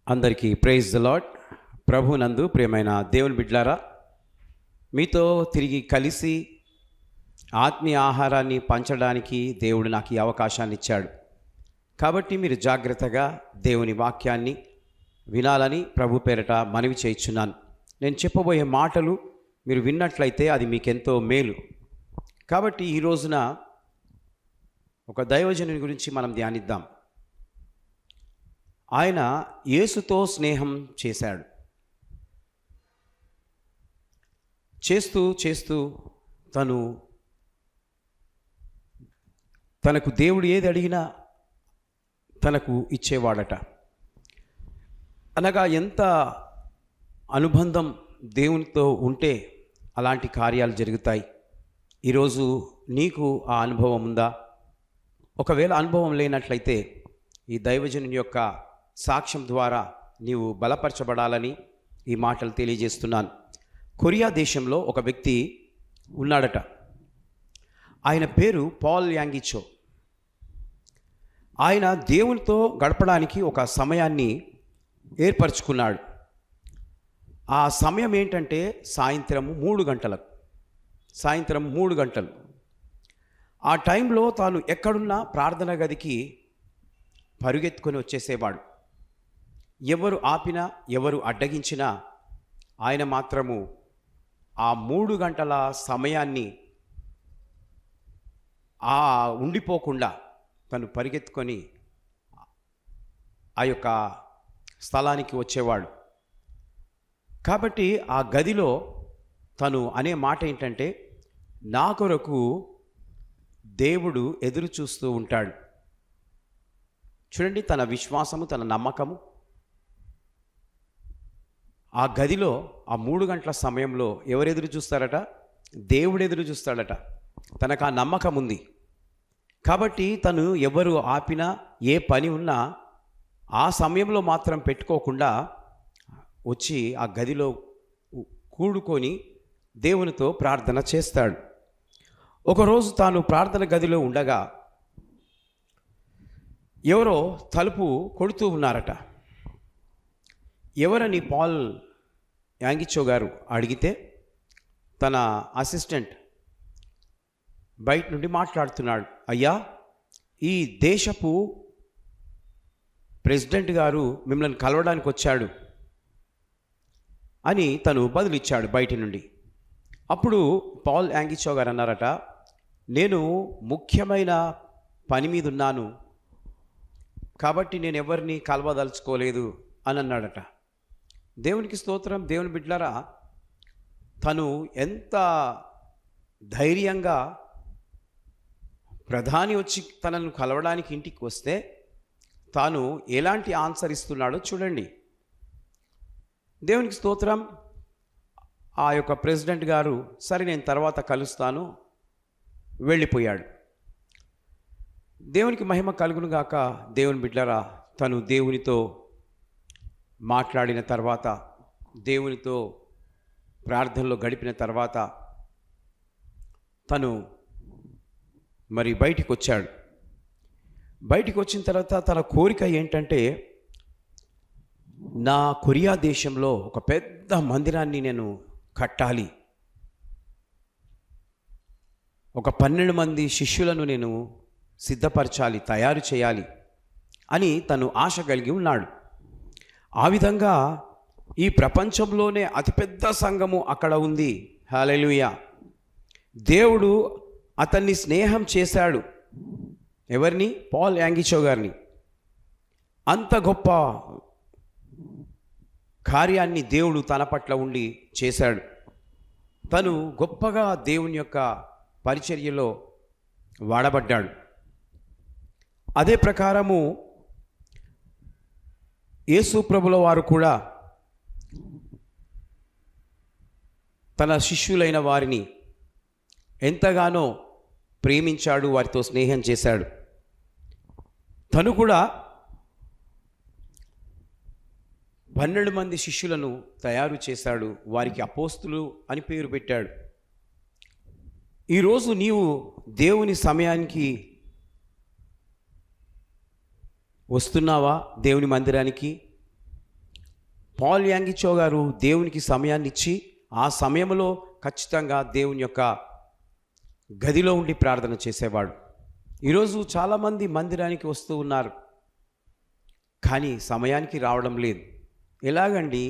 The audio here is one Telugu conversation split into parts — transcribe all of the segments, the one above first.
అందరికీ ప్రైజ్ ద లార్డ్. ప్రభునందు ప్రియమైన దేవుని బిడ్డలారా, మీతో తిరిగి కలిసి ఆత్మీయ ఆహారాన్ని పంచడానికి దేవుడు నాకు ఈ అవకాశాన్ని ఇచ్చాడు. కాబట్టి మీరు జాగ్రత్తగా దేవుని వాక్యాన్ని వినాలని ప్రభు పేరట మనవి చేయించున్నాను. నేను చెప్పబోయే మాటలు మీరు విన్నట్లయితే అది మీకెంతో మేలు. కాబట్టి ఈ రోజున ఒక దైవజనుని గురించి మనం ధ్యానిద్దాం. ఆయన యేసుతో స్నేహం చేశాడు. చేస్తూ తనకు దేవుడు ఏది అడిగినా తనకు ఇచ్చేవాడట. అనగా ఎంత అనుబంధం దేవునితో ఉంటే అలాంటి కార్యాలు జరుగుతాయి. ఈరోజు నీకు ఆ అనుభవం ఉందా? ఒకవేళ అనుభవం లేనట్లయితే ఈ దైవజనుని యొక్క సాక్ష్యం ద్వారా నీవు బలపరచబడాలని ఈ మాటలు తెలియజేస్తున్నాను. కొరియా దేశంలో ఒక వ్యక్తి ఉన్నాడట. ఆయన పేరు పాల్ యాంగిచో. ఆయన దేవునితో గడపడానికి ఒక సమయాన్ని ఏర్పరచుకున్నాడు. ఆ సమయం ఏంటంటే సాయంత్రం 3 గంటలకు. సాయంత్రం 3 గంటలు. ఆ టైంలో తాను ఎక్కడున్నా ప్రార్థన గదికి పరుగెత్తుకొని వచ్చేసేవాడు. ఎవరు ఆపినా, ఎవరు అడ్డగించినా ఆయన మాత్రము ఆ 3 గంటల సమయాన్ని ఉండిపోకుండా తను పరిగెత్తుకొని ఆ యొక్క స్థలానికి వచ్చేవాడు. కాబట్టి ఆ గదిలో తను అనే మాట ఏంటంటే, నా కొరకు దేవుడు ఎదురు చూస్తూ ఉంటాడు. చూడండి, తన విశ్వాసము, తన నమ్మకము. ఆ గదిలో ఆ 3 గంటల సమయంలో ఎవరు ఎదురు చూస్తారట? దేవుడు ఎదురు చూస్తాడట. తనకు ఆ నమ్మకం ఉంది. కాబట్టి తను ఎవరు ఆపినా, ఏ పని ఉన్నా ఆ సమయంలో మాత్రం పెట్టుకోకుండా వచ్చి ఆ గదిలో కూడుకొని దేవునితో ప్రార్థన చేస్తాడు. ఒకరోజు తాను ప్రార్థన గదిలో ఉండగా ఎవరో తలుపు కొడుతూ ఉన్నారట. ఎవరని పాల్ యాంగిచో గారు అడిగితే తన అసిస్టెంట్ బయట నుండి మాట్లాడుతున్నాడు. అయ్యా, ఈ దేశపు ప్రెసిడెంట్ గారు మిమ్మల్ని కలవడానికి వచ్చాడు అని తను బదులిచ్చాడు బయటి నుండి. అప్పుడు పాల్ యాంగిచో గారు అన్నారట, నేను ముఖ్యమైన పని మీద ఉన్నాను కాబట్టి నేను ఎవరిని కలవదలుచుకోలేదు అని అన్నాడట. దేవునికి స్తోత్రం. దేవుని బిడ్డలారా, తను ఎంత ధైర్యంగా ప్రధాని వచ్చి తనను కలవడానికి ఇంటికి వస్తే తాను ఎలాంటి ఆన్సర్ ఇస్తున్నాడో చూడండి. దేవునికి స్తోత్రం. ఆ యొక్క ప్రెసిడెంట్ గారు సరే నేను తర్వాత కలుస్తాను వెళ్ళిపోయాడు. దేవునికి మహిమ కలుగును గాక. దేవుని బిడ్డలారా, తను దేవునితో మాట్లాడిన తర్వాత, దేవునితో ప్రార్థనలో గడిపిన తర్వాత తను మరి బయటికి వచ్చాడు. బయటికి వచ్చిన తర్వాత తన కోరిక ఏంటంటే, నా కొరియా దేశంలో ఒక పెద్ద మందిరాన్ని నేను కట్టాలి, ఒక 12 మంది శిష్యులను నేను సిద్ధపరచాలి, తయారు చేయాలి అని తను ఆశ కలిగి ఉన్నాడు. ఆ విధంగా ఈ ప్రపంచంలోనే అతిపెద్ద సంఘము అక్కడ ఉంది. హల్లెలూయా. దేవుడు అతన్ని స్నేహం చేశాడు. ఎవరిని? పాల్ యాంగిచో గారిని. అంత గొప్ప కార్యాన్ని దేవుడు తన పట్ల ఉండి చేశాడు. తను గొప్పగా దేవుని యొక్క పరిచర్యలో వాడబడ్డాడు. అదే ప్రకారము యేసు ప్రభుల వారు కూడా తన శిష్యులైన వారిని ఎంతగానో ప్రేమించాడు, వారితో స్నేహం చేశాడు. తను కూడా 12 మంది శిష్యులను తయారు చేశాడు. వారికి అపోస్తులు అని పేరు పెట్టాడు. ఈరోజు నీవు దేవుని సమయానికి వస్తున్నావా? దేవుని మందిరానికి పాల్ యాంగిచో గారు దేవునికి సమయాన్ని ఇచ్చి ఆ సమయంలో ఖచ్చితంగా దేవుని యొక్క గదిలో ఉండి ప్రార్థన చేసేవాడు. ఈరోజు చాలామంది మందిరానికి వస్తూ ఉన్నారు, కానీ సమయానికి రావడం లేదు. ఎలాగండి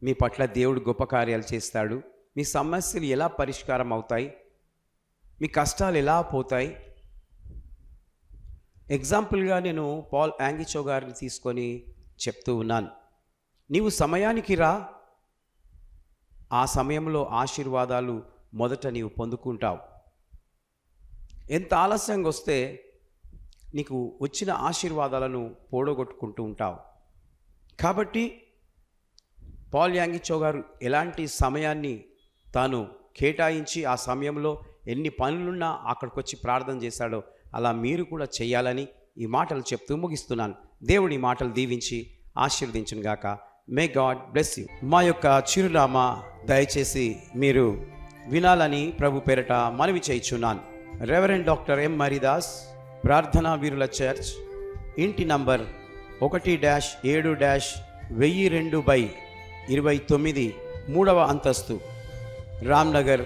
మీ పట్ల దేవుడు గొప్ప కార్యాలు చేస్తాడు? మీ సమస్యలు ఎలా పరిష్కారం అవుతాయి? మీ కష్టాలు ఎలా పోతాయి? ఎగ్జాంపుల్గా నేను పాల్ యాంగిచో గారిని తీసుకొని చెప్తూ ఉన్నాను. నీవు సమయానికి రా, ఆ సమయంలో ఆశీర్వాదాలు మొదట నీవు పొందుకుంటావు. ఎంత ఆలస్యంగా వస్తే నీకు వచ్చిన ఆశీర్వాదాలను పోడగొట్టుకుంటూ ఉంటావు. కాబట్టి పాల్ యాంగిచో గారు ఎలాంటి సమయాన్ని తాను కేటాయించి ఆ సమయంలో ఎన్ని పనులున్నా అక్కడికి వచ్చి ప్రార్థన చేశాడో అలా మీరు కూడా చేయాలని ఈ మాటలు చెప్తూ ముగిస్తున్నాను. దేవుడి మాటలు దీవించి ఆశీర్వదించును గాక. May God bless you. మా యొక్క చిరునామా దయచేసి మీరు వినాలని ప్రభు పేరట మనవి చేయుచున్నాను. రెవరెండ్ డాక్టర్ ఎం మరిదాస్, ప్రార్థనా వీరుల చర్చ్, ఇంటి నంబర్ 1-7-1002/29, 3వ అంతస్తు, రామ్నగర్,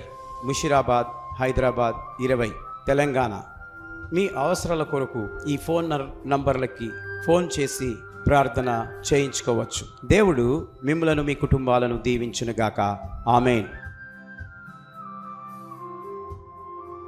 ముషిరాబాద్, హైదరాబాద్ 20, తెలంగాణ. మీ అవసరాల కొరకు ఈ ఫోన్ నంబర్లకి ఫోన్ చేసి ప్రార్థన చేయించుకోవచ్చు. దేవుడు మిమ్మలను మీ కుటుంబాలను దీవించునుగాక. ఆమేన్.